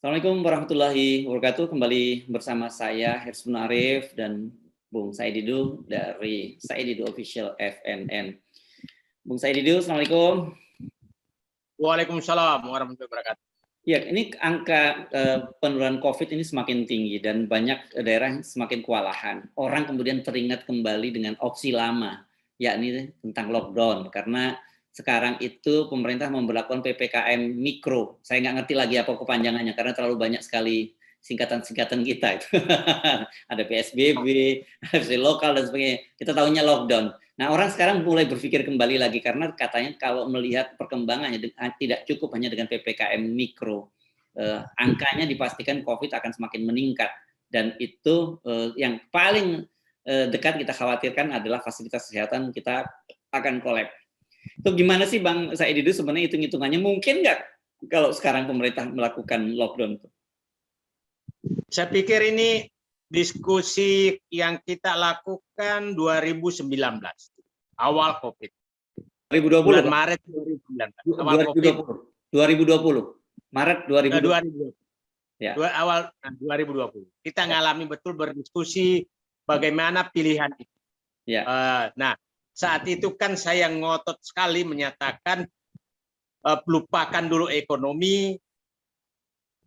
Assalamualaikum warahmatullahi wabarakatuh. Kembali bersama saya Hirsun Arif dan Bung Said Didu dari Said Didu Official FNN. Bung Said Didu, Assalamualaikum. Waalaikumsalam warahmatullahi wabarakatuh. Ya, ini angka penurunan COVID ini semakin tinggi dan banyak daerah yang semakin kewalahan. Orang kemudian teringat kembali dengan opsi lama, yakni tentang lockdown. Karena sekarang itu pemerintah memberlakukan PPKM mikro. Saya nggak ngerti lagi apa kepanjangannya karena terlalu banyak sekali singkatan-singkatan kita itu. Ada PSBB, ada lokal dan sebagainya. Kita tahunya lockdown. Nah, orang sekarang mulai berpikir kembali lagi karena katanya kalau melihat perkembangannya tidak cukup hanya dengan PPKM mikro. Angkanya dipastikan COVID akan semakin meningkat dan itu yang paling dekat kita khawatirkan adalah fasilitas kesehatan kita akan kolaps. Itu gimana sih Bang Said Didu sebenarnya hitung-hitungannya mungkin nggak kalau sekarang pemerintah melakukan lockdown itu? Saya pikir ini diskusi yang kita lakukan 2019, awal COVID. 2020, bulan Pak? Maret 2019, awal 2020. COVID. 2020, Maret 2020. 2020. Ya. Awal 2020. Kita ngalami betul berdiskusi bagaimana pilihan itu. Ya. Nah, saat itu kan saya ngotot sekali menyatakan lupakan dulu ekonomi,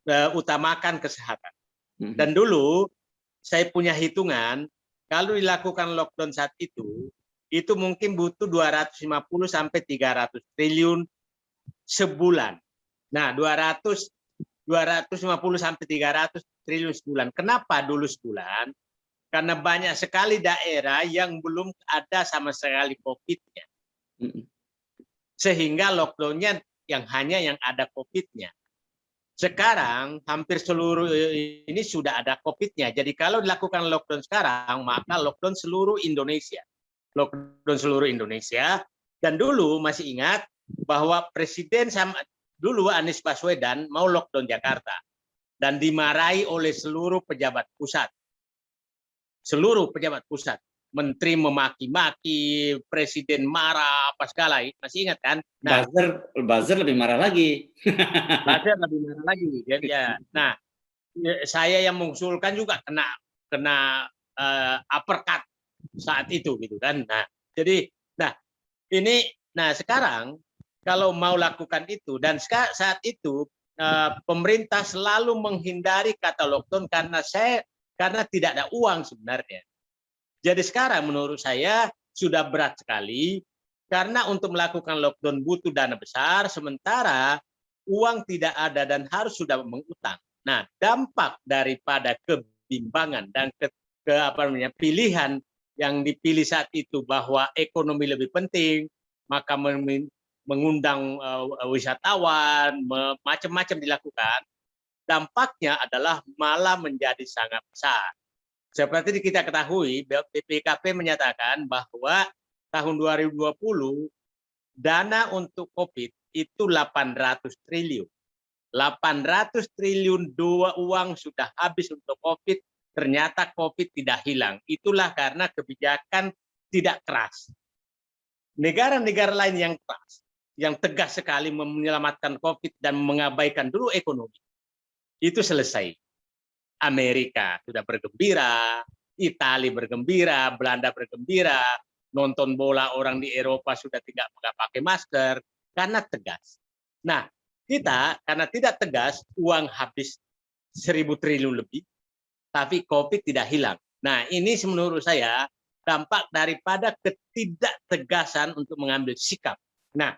utamakan kesehatan. Dan dulu saya punya hitungan, kalau dilakukan lockdown saat itu mungkin butuh 250 sampai 300 triliun sebulan. Nah, 250 sampai 300 triliun sebulan. Kenapa dulu sebulan? Karena banyak sekali daerah yang belum ada sama sekali COVID-nya. Sehingga lockdown-nya hanya yang ada COVID-nya. Sekarang hampir seluruh ini sudah ada COVID-nya. Jadi kalau dilakukan lockdown sekarang, maka lockdown seluruh Indonesia. Lockdown seluruh Indonesia. Dan dulu masih ingat bahwa Presiden dulu Anies Baswedan mau lockdown Jakarta. Dan dimarahi oleh seluruh pejabat pusat. Seluruh pejabat pusat. Menteri memaki-maki, Presiden marah, apa segala. Masih ingat kan? Nah, buzzer lebih marah lagi. Buzzer lebih marah lagi. Ya. Nah, saya yang mengusulkan juga kena uppercut saat itu gitu kan. Nah, jadi sekarang kalau mau lakukan itu dan saat itu pemerintah selalu menghindari kata lockdown karena tidak ada uang sebenarnya. Jadi sekarang menurut saya sudah berat sekali karena untuk melakukan lockdown butuh dana besar sementara uang tidak ada dan harus sudah mengutang. Nah, dampak daripada kebimbangan dan pilihan yang dipilih saat itu bahwa ekonomi lebih penting, maka mengundang wisatawan, macam-macam dilakukan, dampaknya adalah malah menjadi sangat besar. Seperti kita ketahui, BPKP menyatakan bahwa tahun 2020 dana untuk COVID itu 800 triliun. 800 triliun uang sudah habis untuk COVID, ternyata COVID tidak hilang. Itulah karena kebijakan tidak keras. Negara-negara lain yang keras, yang tegas sekali menyelamatkan COVID dan mengabaikan dulu ekonomi, itu selesai. Amerika sudah bergembira, Italia bergembira, Belanda bergembira, nonton bola orang di Eropa sudah tidak pakai masker, karena tegas. Nah, kita karena tidak tegas, uang habis 1.000 triliun lebih, tapi COVID tidak hilang. Nah, ini menurut saya dampak daripada ketidaktegasan untuk mengambil sikap. Nah,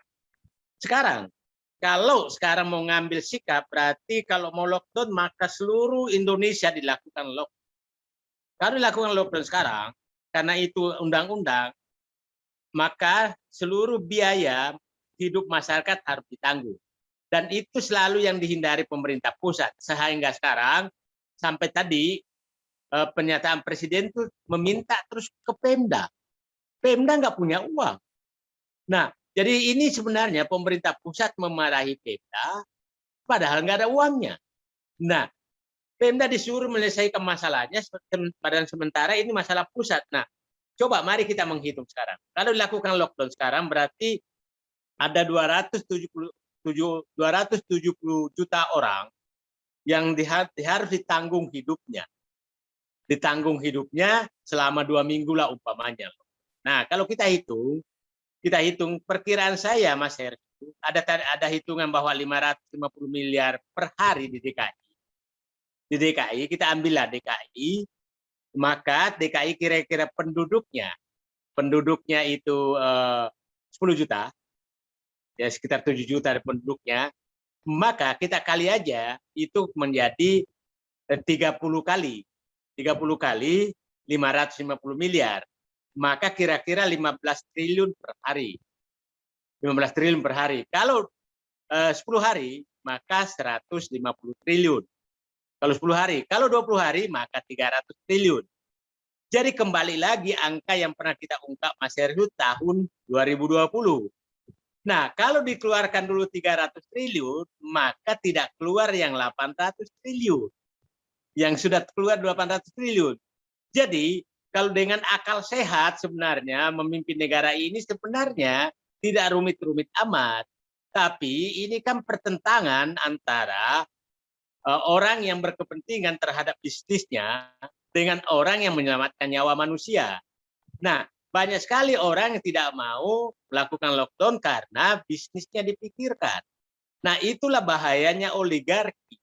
kalau sekarang mau ngambil sikap, berarti kalau mau lockdown, maka seluruh Indonesia dilakukan lockdown. Kalau dilakukan lockdown sekarang, karena itu undang-undang, maka seluruh biaya hidup masyarakat harus ditanggung. Dan itu selalu yang dihindari pemerintah pusat. Sehingga sekarang, sampai tadi, pernyataan Presiden itu meminta terus ke Pemda. Pemda nggak punya uang. Nah, jadi ini sebenarnya pemerintah pusat memarahi Pemda, padahal nggak ada uangnya. Nah, Pemda disuruh menyelesaikan masalahnya, padahal sementara ini masalah pusat. Nah, coba mari kita menghitung sekarang. Kalau dilakukan lockdown sekarang, berarti ada 270 juta orang yang harus ditanggung hidupnya. Ditanggung hidupnya selama 2 minggu lah umpamanya. Nah, kalau kita hitung perkiraan saya, Mas Heru, ada hitungan bahwa 550 miliar per hari di DKI. Di DKI, kita ambillah DKI, maka DKI kira-kira penduduknya itu 10 juta, ya sekitar 7 juta penduduknya, maka kita kali aja itu menjadi 30 kali 550 miliar, maka kira-kira 15 triliun per hari. 15 triliun per hari. Kalau 10 hari, maka 150 triliun. Kalau 10 hari, kalau 20 hari, maka 300 triliun. Jadi kembali lagi angka yang pernah kita ungkap, Mas Heru, tahun 2020. Nah, kalau dikeluarkan dulu 300 triliun, maka tidak keluar yang 800 triliun. Yang sudah keluar 800 triliun. Jadi, kalau dengan akal sehat sebenarnya memimpin negara ini sebenarnya tidak rumit-rumit amat. Tapi ini kan pertentangan antara orang yang berkepentingan terhadap bisnisnya dengan orang yang menyelamatkan nyawa manusia. Nah, banyak sekali orang yang tidak mau melakukan lockdown karena bisnisnya dipikirkan. Nah, itulah bahayanya oligarki.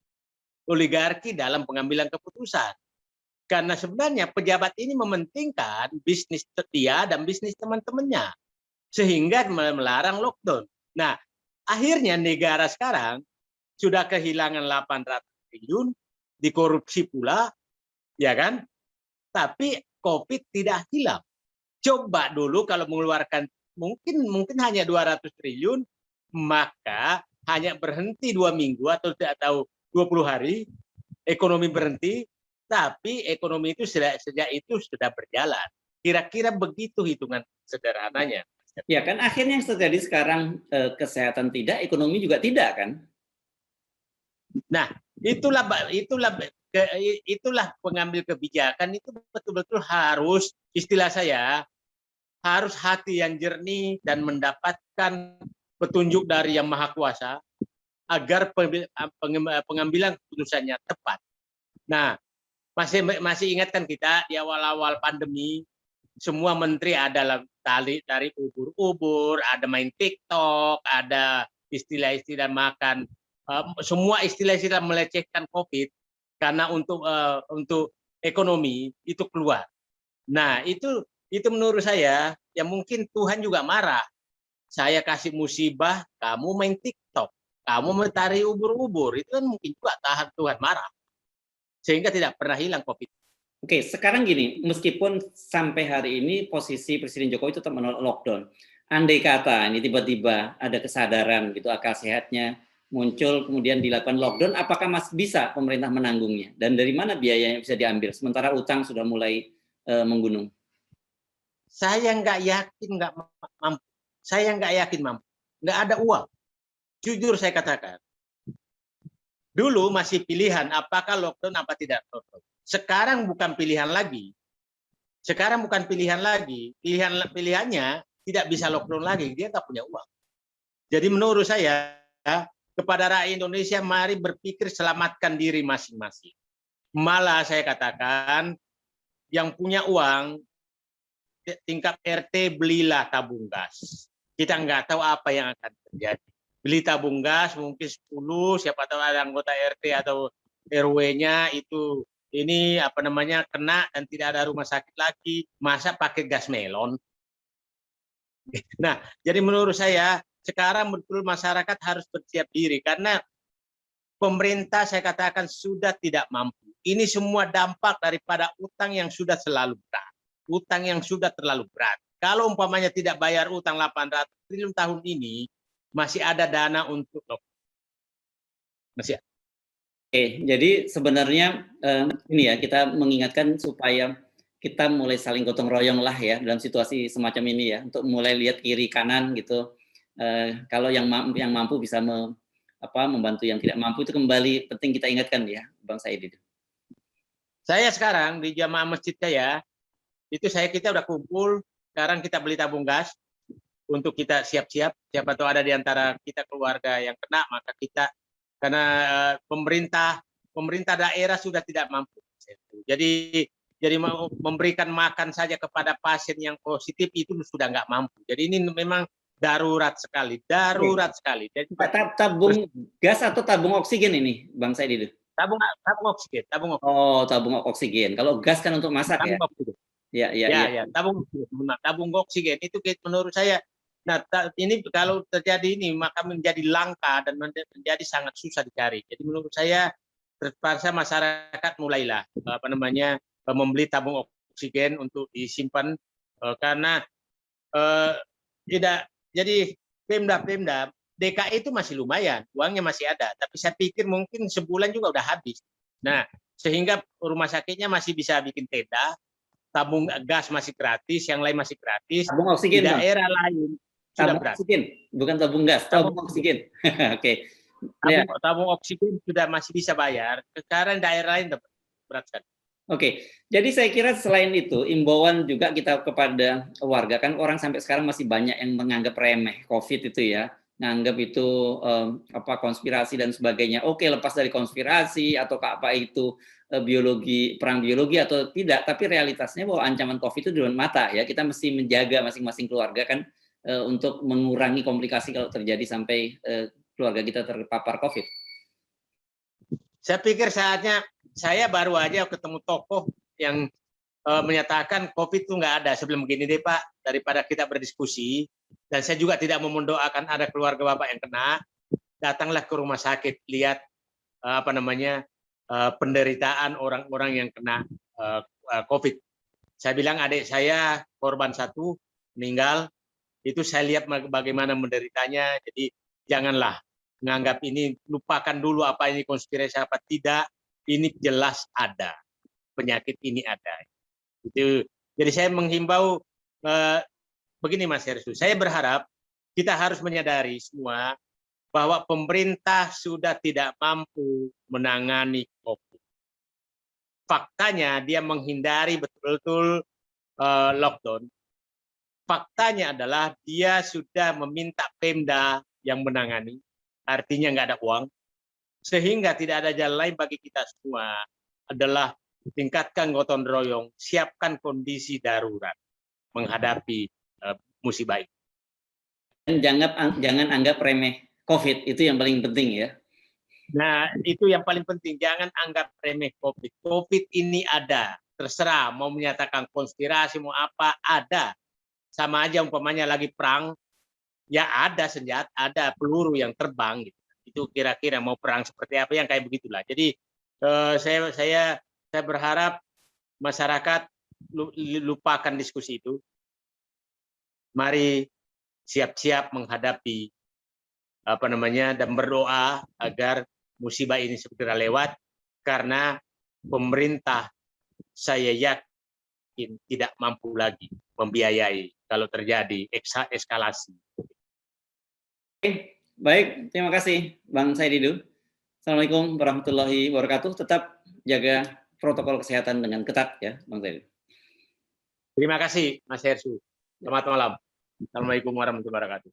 Oligarki dalam pengambilan keputusan. Karena sebenarnya pejabat ini mementingkan bisnis dia dan bisnis teman-temannya. Sehingga melarang lockdown. Nah, akhirnya negara sekarang sudah kehilangan 800 triliun, dikorupsi pula, ya kan? Tapi COVID tidak hilang. Coba dulu kalau mengeluarkan mungkin hanya 200 triliun, maka hanya berhenti 2 minggu atau 20 hari, ekonomi berhenti, tapi ekonomi itu sejak itu sudah berjalan. Kira-kira begitu hitungan sederhananya. Ya kan akhirnya yang terjadi sekarang kesehatan tidak, ekonomi juga tidak kan? Nah, itulah pengambil kebijakan itu betul-betul harus, istilah saya, harus hati yang jernih dan mendapatkan petunjuk dari Yang Maha Kuasa agar pengambilan keputusannya tepat. Nah, masih ingatkan kita di awal-awal pandemi, semua menteri adalah dari ubur-ubur, ada main TikTok, ada istilah-istilah makan, semua istilah-istilah melecehkan COVID karena untuk ekonomi itu keluar. Nah, itu menurut saya ya mungkin Tuhan juga marah. Saya kasih musibah, kamu main TikTok, kamu mencari ubur-ubur, itu kan mungkin juga Tuhan marah. Sehingga tidak pernah hilang COVID. Oke, sekarang gini, meskipun sampai hari ini posisi Presiden Jokowi tetap menolak lockdown, andai kata ini tiba-tiba ada kesadaran gitu, akal sehatnya muncul, kemudian dilakukan lockdown, apakah masih bisa pemerintah menanggungnya? Dan dari mana biayanya bisa diambil? Sementara utang sudah mulai menggunung. Saya nggak yakin nggak mampu. Saya nggak yakin mampu. Nggak ada uang. Jujur saya katakan. Dulu masih pilihan apakah lockdown apa tidak lockdown. Sekarang bukan pilihan lagi. Sekarang bukan pilihan lagi. Pilihannya tidak bisa lockdown lagi. Dia nggak punya uang. Jadi menurut saya kepada rakyat Indonesia mari berpikir selamatkan diri masing-masing. Malah saya katakan yang punya uang tingkat RT belilah tabung gas. Kita nggak tahu apa yang akan terjadi. Beli tabung gas mungkin 10, siapa tahu ada anggota RT atau RW-nya itu ini apa namanya kena dan tidak ada rumah sakit lagi, masa pakai gas melon. Nah, jadi menurut saya sekarang betul masyarakat harus bersiap diri karena pemerintah saya katakan sudah tidak mampu. Ini semua dampak daripada utang yang sudah selalu berat. Utang yang sudah terlalu berat. Kalau umpamanya tidak bayar utang 800 triliun tahun ini, masih ada dana untuk masih. Oke, jadi sebenarnya ini ya kita mengingatkan supaya kita mulai saling gotong royong lah ya dalam situasi semacam ini ya untuk mulai lihat kiri kanan gitu. Kalau yang mampu bisa membantu yang tidak mampu itu kembali penting kita ingatkan ya, Bang Said itu. Saya sekarang di jamaah masjidnya ya, itu kita udah kumpul, sekarang kita beli tabung gas untuk kita siap-siap. Siapa tahu ada di antara kita keluarga yang kena, maka kita karena pemerintah pemerintah daerah sudah tidak mampu. Jadi mau memberikan makan saja kepada pasien yang positif itu sudah nggak mampu. Jadi ini memang darurat sekali, darurat sekali. Jadi tabung gas atau tabung oksigen ini, Bang Said itu? tabung oksigen, tabung oksigen. Oh, tabung oksigen. Kalau gas kan untuk masak ya? Tabung oksigen. Ya, ya, Ya, ya. ya, tabung oksigen itu menurut saya. Nah, ini kalau terjadi ini maka menjadi langka dan menjadi sangat susah dicari. Jadi menurut saya terpaksa masyarakat mulailah membeli tabung oksigen untuk disimpan karena tidak. Jadi Pemda DKI itu masih lumayan, uangnya masih ada, tapi saya pikir mungkin sebulan juga udah habis. Nah, sehingga rumah sakitnya masih bisa bikin tenda, tabung gas masih gratis, yang lain masih gratis. Tabung oksigen, di daerah lain sudah tabung berat. Oksigen, bukan tabung gas, tabung oksigen. Oke. Tabung oksigen sudah masih bisa bayar, sekarang daerah lain berat sekali. Oke, jadi saya kira selain itu, imbauan juga kita kepada warga, kan orang sampai sekarang masih banyak yang menganggap remeh COVID itu ya, menganggap itu konspirasi dan sebagainya. Oke, lepas dari konspirasi atau apa itu perang biologi atau tidak, tapi realitasnya bahwa ancaman COVID itu di depan mata ya. Kita mesti menjaga masing-masing keluarga kan untuk mengurangi komplikasi kalau terjadi sampai keluarga kita terpapar COVID. Saya pikir saatnya, saya baru aja ketemu tokoh yang menyatakan COVID itu nggak ada. Sebelum begini deh Pak, daripada kita berdiskusi, dan saya juga tidak mau mendoakan ada keluarga Bapak yang kena, datanglah ke rumah sakit, lihat penderitaan orang-orang yang kena COVID. Saya bilang adik saya korban 1 meninggal, itu saya lihat bagaimana menderitanya. Jadi janganlah menganggap ini, lupakan dulu apa ini konspirasi apa tidak. Ini jelas ada, penyakit ini ada. Itu. Jadi saya menghimbau begini Mas Hershu, saya berharap kita harus menyadari semua bahwa pemerintah sudah tidak mampu menangani COVID. Faktanya dia menghindari betul-betul lockdown. Faktanya adalah dia sudah meminta Pemda yang menangani, artinya nggak ada uang, sehingga tidak ada jalan lain bagi kita semua adalah tingkatkan gotong royong, siapkan kondisi darurat menghadapi musibah ini. Dan jangan anggap remeh COVID, itu yang paling penting ya. Nah, itu yang paling penting, jangan anggap remeh COVID. COVID ini ada, terserah mau menyatakan konspirasi, mau apa, ada. Sama aja umpamanya lagi perang, ya ada senjata, ada peluru yang terbang gitu. Itu kira-kira mau perang seperti apa yang kayak begitulah. Jadi saya berharap masyarakat lupakan diskusi itu. Mari siap-siap menghadapi dan berdoa agar musibah ini segera lewat, karena pemerintah saya yakin tidak mampu lagi membiayai kalau terjadi eskalasi. Oke, baik, terima kasih Bang Said Didu. Assalamualaikum warahmatullahi wabarakatuh. Tetap jaga protokol kesehatan dengan ketat ya, Bang Said. Terima kasih Mas Hershu. Selamat malam. Assalamualaikum warahmatullahi wabarakatuh.